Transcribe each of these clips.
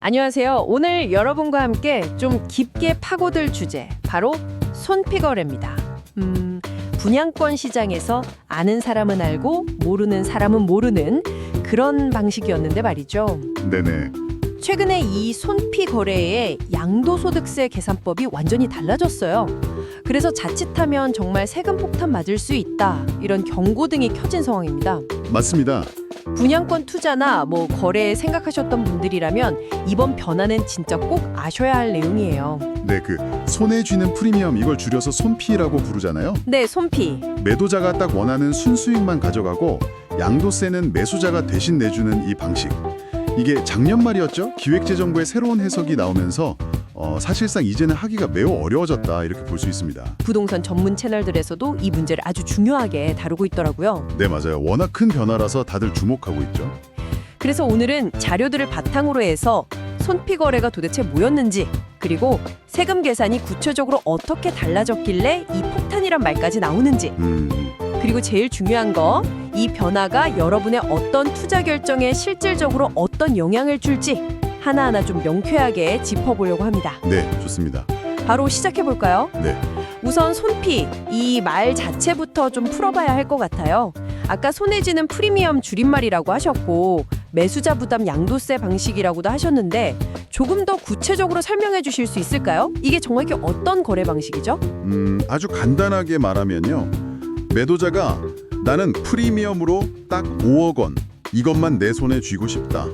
안녕하세요. 오늘 여러분과 함께 좀 깊게 파고들 주제, 바로 손피거래입니다. 분양권 시장에서 아는 사람은 알고 모르는 사람은 모르는 그런 방식이었는데 말이죠. 네네. 최근에 이 손피거래의 양도소득세 계산법이 완전히 달라졌어요. 그래서 자칫하면 정말 세금 폭탄 맞을 수 있다, 이런 경고등이 켜진 상황입니다. 맞습니다. 분양권 투자나 거래 생각하셨던 분들이라면 이번 변화는 진짜 꼭 아셔야 할 내용이에요. 네, 손에 쥐는 프리미엄, 이걸 줄여서 손피라고 부르잖아요. 네, 손피. 매도자가 딱 원하는 순수익만 가져가고 양도세는 매수자가 대신 내주는 이 방식. 이게 작년 말이었죠? 기획재정부의 새로운 해석이 나오면서 사실상 이제는 하기가 매우 어려워졌다, 이렇게 볼 수 있습니다. 부동산 전문 채널들에서도 이 문제를 아주 중요하게 다루고 있더라고요. 네, 맞아요. 워낙 큰 변화라서 다들 주목하고 있죠. 그래서 오늘은 자료들을 바탕으로 해서 손피거래가 도대체 뭐였는지, 그리고 세금 계산이 구체적으로 어떻게 달라졌길래 이 폭탄이란 말까지 나오는지, 그리고 제일 중요한 거, 이 변화가 여러분의 어떤 투자 결정에 실질적으로 어떤 영향을 줄지 하나하나 좀 명쾌하게 짚어보려고 합니다. 네, 좋습니다. 바로 시작해볼까요? 네. 우선 손피, 이 말 자체부터 좀 풀어봐야 할 것 같아요. 아까 손에 쥐는 프리미엄 줄임말이라고 하셨고 매수자 부담 양도세 방식이라고도 하셨는데 조금 더 구체적으로 설명해 주실 수 있을까요? 이게 정확히 어떤 거래 방식이죠? 아주 간단하게 말하면요. 매도자가 나는 프리미엄으로 딱 5억 원, 이것만 내 손에 쥐고 싶다.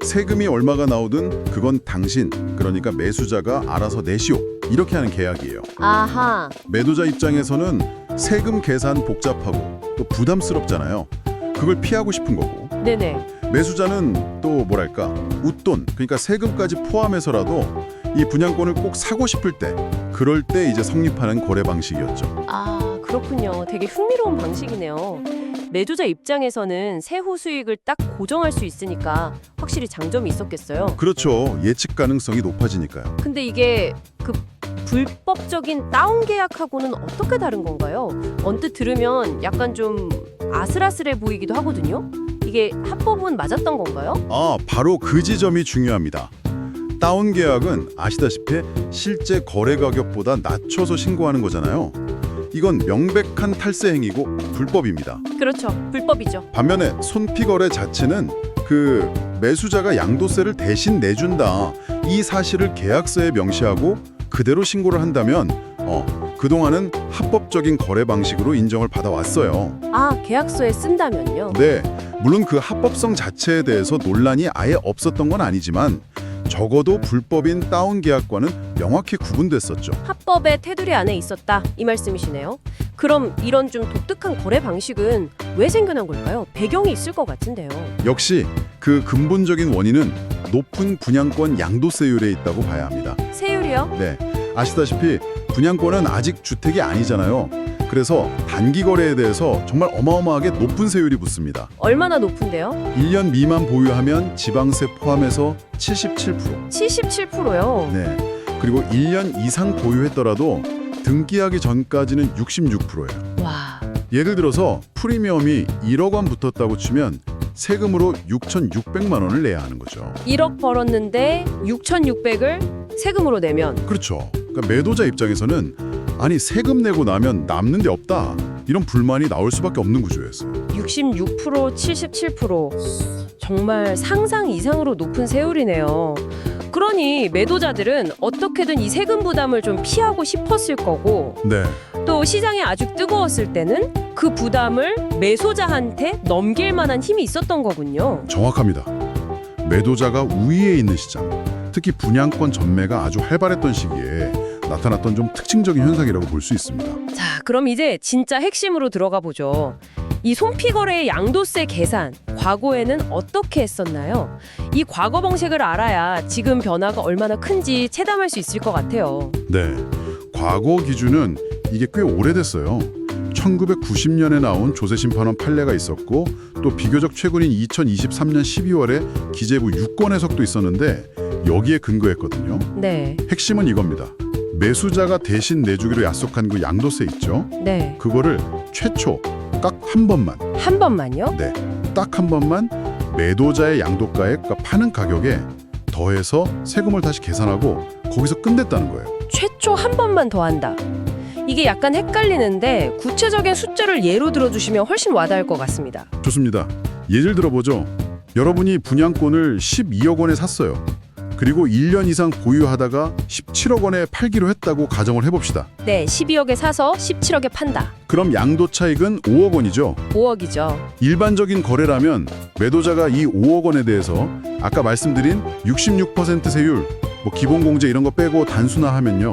세금이 얼마가 나오든 그건 당신, 그러니까 매수자가 알아서 내시오, 이렇게 하는 계약이에요. 아하. 매도자 입장에서는 세금 계산 복잡하고 또 부담스럽잖아요. 그걸 피하고 싶은 거고, 네네. 매수자는 또 뭐랄까, 웃돈, 그러니까 세금까지 포함해서라도 이 분양권을 꼭 사고 싶을 때, 그럴 때 이제 성립하는 거래 방식이었죠. 아, 그렇군요. 되게 흥미로운 방식이네요. 매도자 입장에서는 세후 수익을 딱 고정할 수 있으니까 확실히 장점이 있었겠어요. 그렇죠. 예측 가능성이 높아지니까요. 근데 이게 불법적인 다운 계약하고는 어떻게 다른 건가요? 언뜻 들으면 약간 좀 아슬아슬해 보이기도 하거든요. 이게 합법은 맞았던 건가요? 바로 그 지점이 중요합니다. 다운 계약은 아시다시피 실제 거래 가격보다 낮춰서 신고하는 거잖아요. 이건 명백한 탈세 행위고 불법입니다. 그렇죠. 불법이죠. 반면에 손피거래 자체는 매수자가 양도세를 대신 내준다, 이 사실을 계약서에 명시하고 그대로 신고를 한다면 그동안은 합법적인 거래 방식으로 인정을 받아왔어요. 아, 계약서에 쓴다면요? 네, 물론 그 합법성 자체에 대해서 논란이 아예 없었던 건 아니지만 적어도 불법인 다운 계약과는 명확히 구분됐었죠. 합법의 테두리 안에 있었다, 이 말씀이시네요. 그럼 이런 좀 독특한 거래 방식은 왜 생겨난 걸까요? 배경이 있을 것 같은데요. 역시 그 근본적인 원인은 높은 분양권 양도세율에 있다고 봐야 합니다. 세율이요? 네, 아시다시피 분양권은 아직 주택이 아니잖아요. 그래서 단기 거래에 대해서 정말 어마어마하게 높은 세율이 붙습니다. 얼마나 높은데요? 1년 미만 보유하면 지방세 포함해서 77%. 77%요? 네. 그리고 1년 이상 보유했더라도 등기하기 전까지는 66%예요. 와. 예를 들어서 프리미엄이 1억 원 붙었다고 치면 세금으로 6,600만 원을 내야 하는 거죠. 1억 벌었는데 6,600을 세금으로 내면. 그렇죠. 그러니까 매도자 입장에서는 아니 세금 내고 나면 남는 데 없다, 이런 불만이 나올 수밖에 없는 구조였어요. 66%, 77%. 정말 상상 이상으로 높은 세율이네요. 그러니 매도자들은 어떻게든 이 세금 부담을 좀 피하고 싶었을 거고, 네. 또 시장이 아주 뜨거웠을 때는 그 부담을 매수자한테 넘길 만한 힘이 있었던 거군요. 정확합니다. 매도자가 우위에 있는 시장, 특히 분양권 전매가 아주 활발했던 시기에 나타났던 좀 특징적인 현상이라고 볼 수 있습니다. 자, 그럼 이제 진짜 핵심으로 들어가 보죠. 이 손피거래의 양도세 계산, 과거에는 어떻게 했었나요? 이 과거 방식을 알아야 지금 변화가 얼마나 큰지 체감할 수 있을 것 같아요. 네, 과거 기준은 이게 꽤 오래됐어요. 1990년에 나온 조세심판원 판례가 있었고, 또 비교적 최근인 2023년 12월에 기재부 6권 해석도 있었는데 여기에 근거했거든요. 네. 핵심은 이겁니다. 매수자가 대신 내주기로 약속한 그 양도세 있죠? 네. 그거를 최초 딱 한 번만, 한 번만요? 딱 한 번만 매도자의 양도가액, 파는 가격에 더해서 세금을 다시 계산하고 거기서 끝냈다는 거예요. 최초 한 번만 더 한다. 이게 약간 헷갈리는데 구체적인 숫자를 예로 들어주시면 훨씬 와닿을 것 같습니다. 좋습니다. 예를 들어보죠. 여러분이 분양권을 12억 원에 샀어요. 그리고 1년 이상 보유하다가 17억 원에 팔기로 했다고 가정을 해봅시다. 네, 12억에 사서 17억에 판다. 그럼 양도 차익은 5억 원이죠. 5억이죠. 일반적인 거래라면 매도자가 이 5억 원에 대해서 아까 말씀드린 66% 세율, 기본공제 이런 거 빼고 단순화하면요.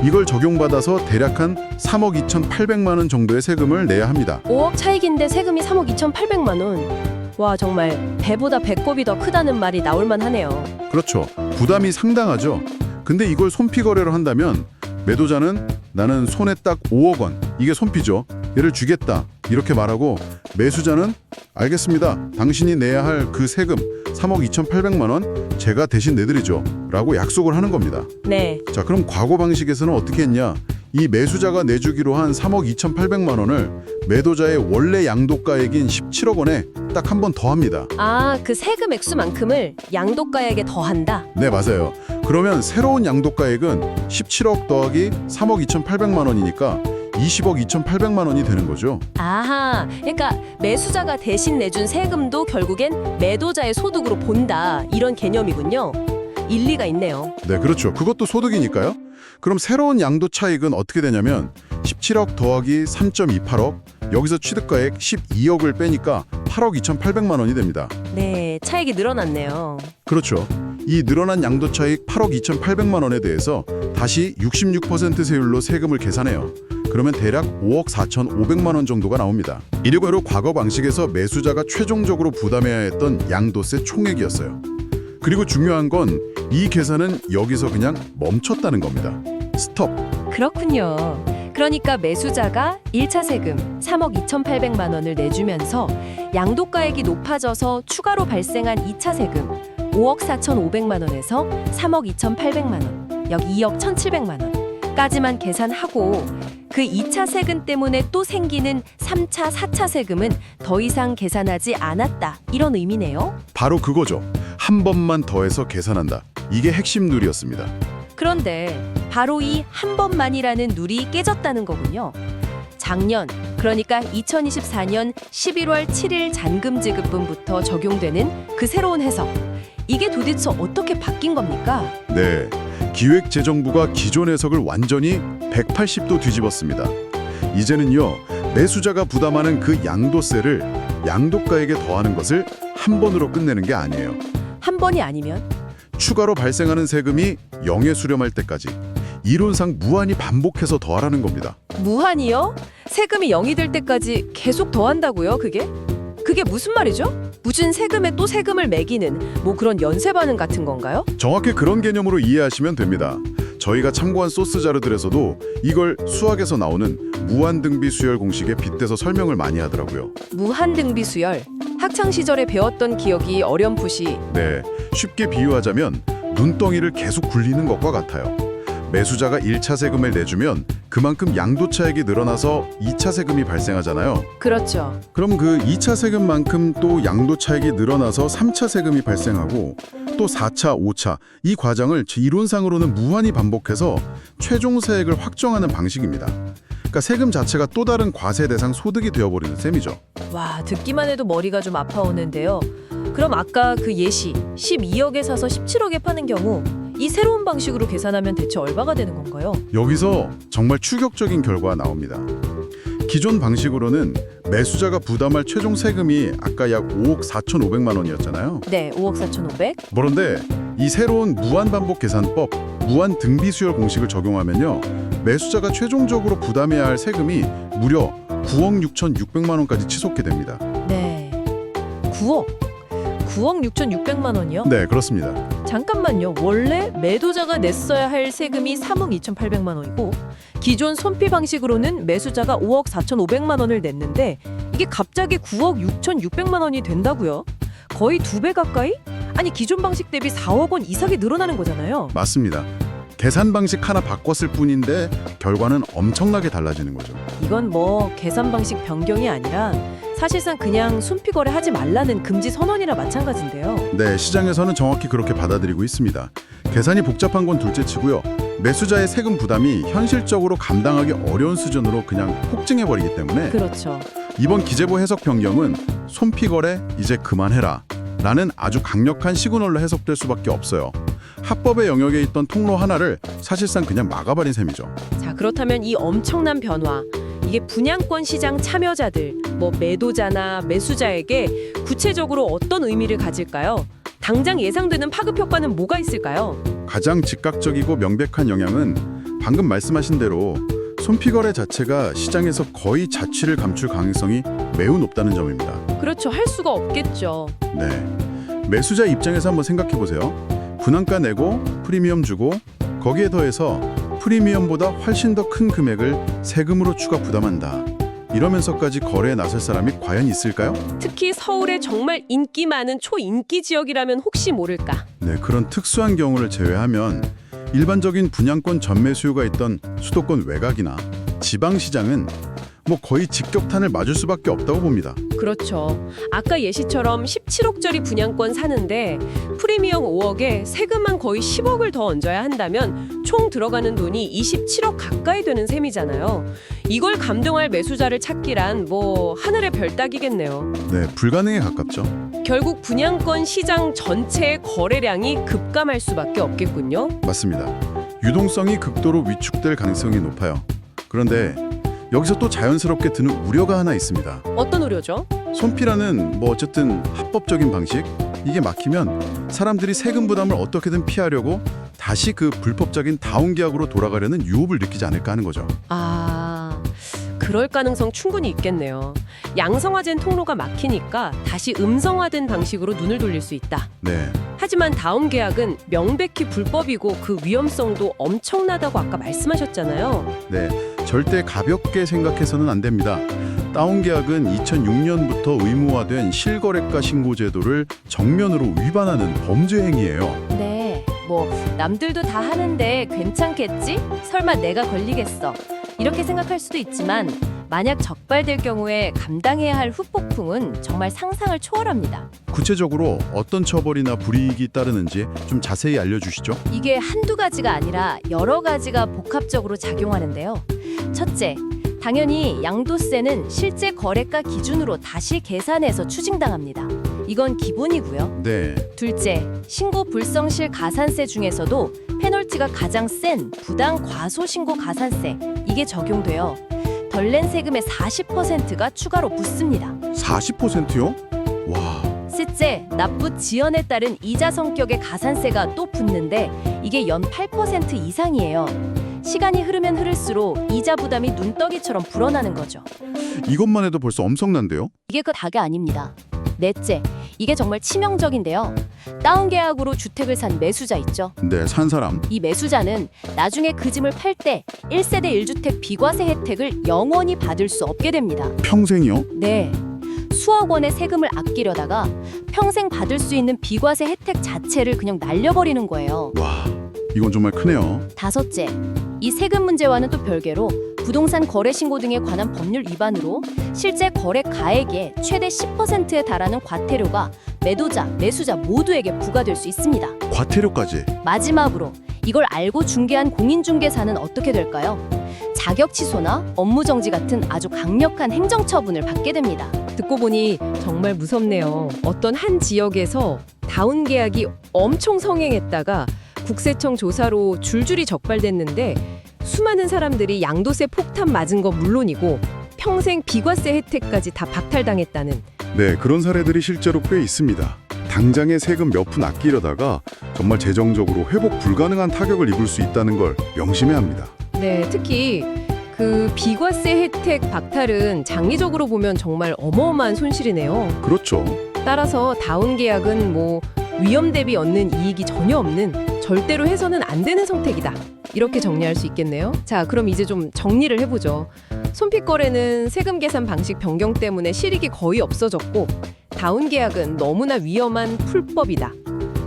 이걸 적용받아서 대략 한 3억 2,800만 원 정도의 세금을 내야 합니다. 5억 차익인데 세금이 3억 2,800만 원. 와, 정말 배보다 배꼽이 더 크다는 말이 나올 만하네요. 그렇죠. 부담이 상당하죠. 근데 이걸 손피 거래로 한다면 매도자는 나는 손에 딱 5억 원, 이게 손피죠. 얘를 주겠다 이렇게 말하고 매수자는 알겠습니다. 당신이 내야 할 그 세금 3억 2,800만 원 제가 대신 내드리죠 라고 약속을 하는 겁니다. 네. 자, 그럼 과거 방식에서는 어떻게 했냐? 이 매수자가 내주기로 한 3억 2,800만 원을 매도자의 원래 양도가액인 17억 원에 딱 한 번 더 합니다. 아, 그 세금 액수만큼을 양도가액에 더한다? 네, 맞아요. 그러면 새로운 양도가액은 17억 더하기 3억 2,800만 원이니까 20억 2,800만 원이 되는 거죠. 아하, 그러니까 매수자가 대신 내준 세금도 결국엔 매도자의 소득으로 본다, 이런 개념이군요. 일리가 있네요. 네, 그렇죠. 그것도 소득이니까요. 그럼 새로운 양도 차익은 어떻게 되냐면 17억 더하기 3.28억, 여기서 취득가액 12억을 빼니까 8억 2,800만 원이 됩니다. 네, 차익이 늘어났네요. 그렇죠. 이 늘어난 양도 차익 8억 2,800만 원에 대해서 다시 66% 세율로 세금을 계산해요. 그러면 대략 5억 4,500만 원 정도가 나옵니다. 이게 바로 과거 방식에서 매수자가 최종적으로 부담해야 했던 양도세 총액이었어요. 그리고 중요한 건 이 계산은 여기서 그냥 멈췄다는 겁니다. 스톱. 그렇군요. 그러니까 매수자가 1차 세금 3억 2,800만 원을 내주면서 양도가액이 높아져서 추가로 발생한 2차 세금 5억 4,500만 원에서 3억 2,800만 원, 약 2억 1,700만 원까지만 계산하고 그 2차 세금 때문에 또 생기는 3차, 4차 세금은 더 이상 계산하지 않았다. 이런 의미네요. 바로 그거죠. 한 번만 더해서 계산한다. 이게 핵심 룰이었습니다. 그런데 바로 이 한 번만이라는 룰이 깨졌다는 거군요. 작년, 그러니까 2024년 11월 7일 잔금 지급분부터 적용되는 그 새로운 해석. 이게 도대체 어떻게 바뀐 겁니까? 네, 기획재정부가 기존 해석을 완전히 180도 뒤집었습니다. 이제는요, 매수자가 부담하는 그 양도세를 양도가액에 더하는 것을 한 번으로 끝내는 게 아니에요. 한 번이 아니면? 추가로 발생하는 세금이 0에 수렴할 때까지 이론상 무한히 반복해서 더하라는 겁니다. 무한이요? 세금이 0이 될 때까지 계속 더한다고요, 그게? 그게 무슨 말이죠? 무슨 세금에 또 세금을 매기는 그런 연쇄 반응 같은 건가요? 정확히 그런 개념으로 이해하시면 됩니다. 저희가 참고한 소스 자료들에서도 이걸 수학에서 나오는 무한등비 수열 공식에 빗대서 설명을 많이 하더라고요. 무한등비 수열. 학창 시절에 배웠던 기억이 어렴풋이. 네, 쉽게 비유하자면 눈덩이를 계속 굴리는 것과 같아요. 매수자가 1차 세금을 내주면 그만큼 양도 차익이 늘어나서 2차 세금이 발생하잖아요. 그렇죠. 그럼 그 2차 세금만큼 또 양도 차익이 늘어나서 3차 세금이 발생하고 또 4차, 5차 이 과정을 이론상으로는 무한히 반복해서 최종 세액을 확정하는 방식입니다. 그러니까 세금 자체가 또 다른 과세 대상 소득이 되어버리는 셈이죠. 와, 듣기만 해도 머리가 좀 아파오는데요. 그럼 아까 그 예시 12억에 사서 17억에 파는 경우 이 새로운 방식으로 계산하면 대체 얼마가 되는 건가요? 여기서 정말 충격적인 결과가 나옵니다. 기존 방식으로는 매수자가 부담할 최종 세금이 아까 약 5억 4,500만 원이었잖아요. 네, 5억 4,500. 그런데 이 새로운 무한반복 계산법, 무한등비수열 공식을 적용하면요. 매수자가 최종적으로 부담해야 할 세금이 무려 9억 6,600만 원까지 치솟게 됩니다. 네, 9억 6,600만 원이요? 네, 그렇습니다. 잠깐만요. 원래 매도자가 냈어야 할 세금이 3억 2,800만 원이고 기존 손피 방식으로는 매수자가 5억 4,500만 원을 냈는데 이게 갑자기 9억 6,600만 원이 된다고요? 거의 2배 가까이? 아니, 기존 방식 대비 4억 원 이상이 늘어나는 거잖아요. 맞습니다. 계산 방식 하나 바꿨을 뿐인데 결과는 엄청나게 달라지는 거죠. 이건 계산 방식 변경이 아니라 사실상 그냥 손피거래 하지 말라는 금지 선언이나 마찬가지인데요. 네, 시장에서는 정확히 그렇게 받아들이고 있습니다. 계산이 복잡한 건 둘째치고요. 매수자의 세금 부담이 현실적으로 감당하기 어려운 수준으로 그냥 폭증해버리기 때문에 그렇죠. 이번 기재부 해석 변경은 손피거래 이제 그만해라 라는 아주 강력한 시그널로 해석될 수밖에 없어요. 합법의 영역에 있던 통로 하나를 사실상 그냥 막아버린 셈이죠. 자, 그렇다면 이 엄청난 변화, 이게 분양권 시장 참여자들, 매도자나 매수자에게 구체적으로 어떤 의미를 가질까요? 당장 예상되는 파급 효과는 뭐가 있을까요? 가장 즉각적이고 명백한 영향은 방금 말씀하신 대로 손피거래 자체가 시장에서 거의 자취를 감출 가능성이 매우 높다는 점입니다. 그렇죠. 할 수가 없겠죠. 네, 매수자 입장에서 한번 생각해 보세요. 분양가 내고 프리미엄 주고 거기에 더해서 프리미엄보다 훨씬 더 큰 금액을 세금으로 추가 부담한다. 이러면서까지 거래에 나설 사람이 과연 있을까요? 특히 서울의 정말 인기 많은 초인기 지역이라면 혹시 모를까. 네, 그런 특수한 경우를 제외하면 일반적인 분양권 전매 수요가 있던 수도권 외곽이나 지방시장은 거의 직격탄을 맞을 수밖에 없다고 봅니다. 그렇죠. 아까 예시처럼 17억짜리 분양권 사는데 프리미엄 5억에 세금만 거의 10억을 더 얹어야 한다면 총 들어가는 돈이 27억 가까이 되는 셈이잖아요. 이걸 감당할 매수자를 찾기란 하늘의 별 따기겠네요. 네, 불가능에 가깝죠. 결국 분양권 시장 전체의 거래량이 급감할 수밖에 없겠군요. 맞습니다. 유동성이 극도로 위축될 가능성이 높아요. 그런데 여기서 또 자연스럽게 드는 우려가 하나 있습니다. 어떤 우려죠? 손피라는 어쨌든 합법적인 방식, 이게 막히면 사람들이 세금 부담을 어떻게든 피하려고 다시 그 불법적인 다운계약으로 돌아가려는 유혹을 느끼지 않을까 하는 거죠. 그럴 가능성 충분히 있겠네요. 양성화된 통로가 막히니까 다시 음성화된 방식으로 눈을 돌릴 수 있다. 네, 하지만 다운 계약은 명백히 불법이고 그 위험성도 엄청나다고 아까 말씀하셨잖아요. 네, 절대 가볍게 생각해서는 안 됩니다. 다운계약은 2006년부터 의무화된 실거래가 신고 제도를 정면으로 위반하는 범죄 행위예요. 네, 남들도 다 하는데 괜찮겠지? 설마 내가 걸리겠어? 이렇게 생각할 수도 있지만 만약 적발될 경우에 감당해야 할 후폭풍은 정말 상상을 초월합니다. 구체적으로 어떤 처벌이나 불이익이 따르는지 좀 자세히 알려주시죠. 이게 한두 가지가 아니라 여러 가지가 복합적으로 작용하는데요. 첫째, 당연히 양도세는 실제 거래가 기준으로 다시 계산해서 추징당합니다. 이건 기본이고요. 네, 둘째, 신고 불성실 가산세 중에서도 페널티가 가장 센 부당 과소신고 가산세, 이게 적용돼요. 덜 낸 세금의 40%가 추가로 붙습니다. 40%요? 와, 셋째, 납부 지연에 따른 이자 성격의 가산세가 또 붙는데 이게 연 8% 이상이에요. 시간이 흐르면 흐를수록 이자 부담이 눈덩이처럼 불어나는 거죠. 이것만 해도 벌써 엄청난데요? 이게 그 다가 아닙니다. 넷째, 이게 정말 치명적인데요. 다운 계약으로 주택을 산 매수자 있죠. 네, 산 사람. 이 매수자는 나중에 그 집을 팔 때 1세대 1주택 비과세 혜택을 영원히 받을 수 없게 됩니다. 평생이요? 네. 수억 원의 세금을 아끼려다가 평생 받을 수 있는 비과세 혜택 자체를 그냥 날려버리는 거예요. 와, 이건 정말 크네요. 다섯째, 이 세금 문제와는 또 별개로 부동산 거래 신고 등에 관한 법률 위반으로 실제 거래 가액의 최대 10%에 달하는 과태료가 매도자, 매수자 모두에게 부과될 수 있습니다. 과태료까지. 마지막으로 이걸 알고 중개한 공인중개사는 어떻게 될까요? 자격 취소나 업무 정지 같은 아주 강력한 행정 처분을 받게 됩니다. 듣고 보니 정말 무섭네요. 어떤 한 지역에서 다운 계약이 엄청 성행했다가 국세청 조사로 줄줄이 적발됐는데 수많은 사람들이 양도세 폭탄 맞은 거 물론이고 평생 비과세 혜택까지 다 박탈당했다는. 네, 그런 사례들이 실제로 꽤 있습니다. 당장의 세금 몇 푼 아끼려다가 정말 재정적으로 회복 불가능한 타격을 입을 수 있다는 걸 명심해야 합니다. 네, 특히 그 비과세 혜택 박탈은 장기적으로 보면 정말 어마어마한 손실이네요. 그렇죠. 따라서 다운 계약은 위험 대비 얻는 이익이 전혀 없는 절대로 해서는 안 되는 선택이다. 이렇게 정리할 수 있겠네요. 자, 그럼 이제 좀 정리를 해보죠. 손픽 거래는 세금 계산 방식 변경 때문에 실익이 거의 없어졌고 다운 계약은 너무나 위험한 풀법이다.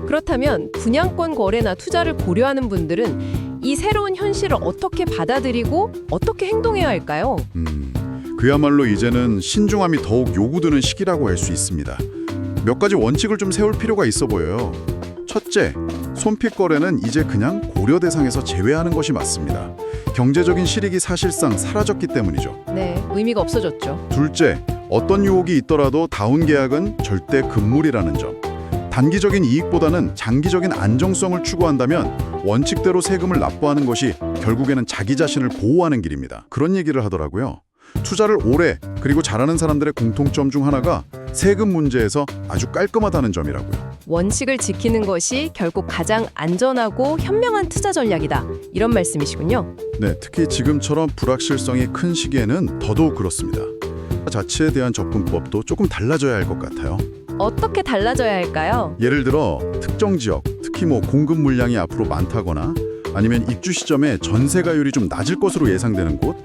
그렇다면 분양권 거래나 투자를 고려하는 분들은 이 새로운 현실을 어떻게 받아들이고 어떻게 행동해야 할까요? 그야말로 이제는 신중함이 더욱 요구되는 시기라고 할 수 있습니다. 몇 가지 원칙을 좀 세울 필요가 있어 보여요. 첫째, 손픽 거래는 이제 그냥 고려 대상에서 제외하는 것이 맞습니다. 경제적인 실익이 사실상 사라졌기 때문이죠. 네, 의미가 없어졌죠. 둘째, 어떤 유혹이 있더라도 다운 계약은 절대 금물이라는 점. 단기적인 이익보다는 장기적인 안정성을 추구한다면 원칙대로 세금을 납부하는 것이 결국에는 자기 자신을 보호하는 길입니다. 그런 얘기를 하더라고요. 투자를 오래 그리고 잘하는 사람들의 공통점 중 하나가 세금 문제에서 아주 깔끔하다는 점이라고요. 원칙을 지키는 것이 결국 가장 안전하고 현명한 투자 전략이다. 이런 말씀이시군요. 네, 특히 지금처럼 불확실성이 큰 시기에는 더더욱 그렇습니다. 자치에 대한 접근법도 조금 달라져야 할 것 같아요. 어떻게 달라져야 할까요? 예를 들어 특정 지역, 특히 공급 물량이 앞으로 많다거나 아니면 입주 시점에 전세가율이 좀 낮을 것으로 예상되는 곳,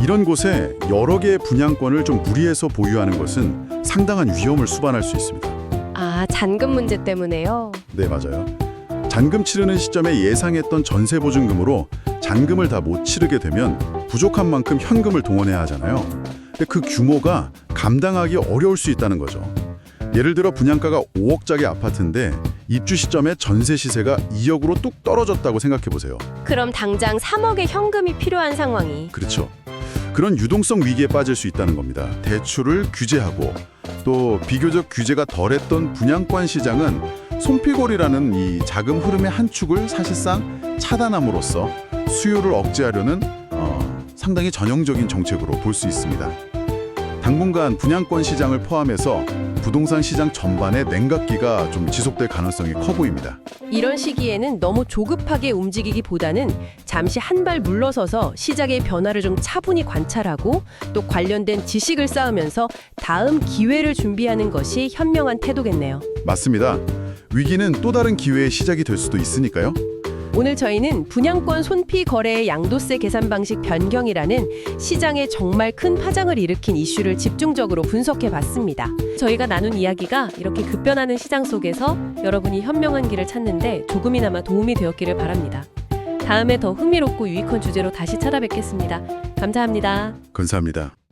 이런 곳에 여러 개의 분양권을 좀 무리해서 보유하는 것은 상당한 위험을 수반할 수 있습니다. 아, 잔금 문제 때문에요? 네, 맞아요. 잔금 치르는 시점에 예상했던 전세 보증금으로 잔금을 다 못 치르게 되면 부족한 만큼 현금을 동원해야 하잖아요. 근데 그 규모가 감당하기 어려울 수 있다는 거죠. 예를 들어 분양가가 5억짜리 아파트인데 입주 시점에 전세 시세가 2억으로 뚝 떨어졌다고 생각해 보세요. 그럼 당장 3억의 현금이 필요한 상황이. 그렇죠. 그런 유동성 위기에 빠질 수 있다는 겁니다. 대출을 규제하고 또 비교적 규제가 덜했던 분양권 시장은 손피골이라는 이 자금 흐름의 한 축을 사실상 차단함으로써 수요를 억제하려는 상당히 전형적인 정책으로 볼 수 있습니다. 당분간 분양권 시장을 포함해서 부동산 시장 전반의 냉각기가 좀 지속될 가능성이 커 보입니다. 이런 시기에는 너무 조급하게 움직이기보다는 잠시 한 발 물러서서 시장의 변화를 좀 차분히 관찰하고 또 관련된 지식을 쌓으면서 다음 기회를 준비하는 것이 현명한 태도겠네요. 맞습니다. 위기는 또 다른 기회의 시작이 될 수도 있으니까요. 오늘 저희는 분양권 손피 거래의 양도세 계산 방식 변경이라는 시장에 정말 큰 파장을 일으킨 이슈를 집중적으로 분석해 봤습니다. 저희가 나눈 이야기가 이렇게 급변하는 시장 속에서 여러분이 현명한 길을 찾는데 조금이나마 도움이 되었기를 바랍니다. 다음에 더 흥미롭고 유익한 주제로 다시 찾아뵙겠습니다. 감사합니다. 감사합니다.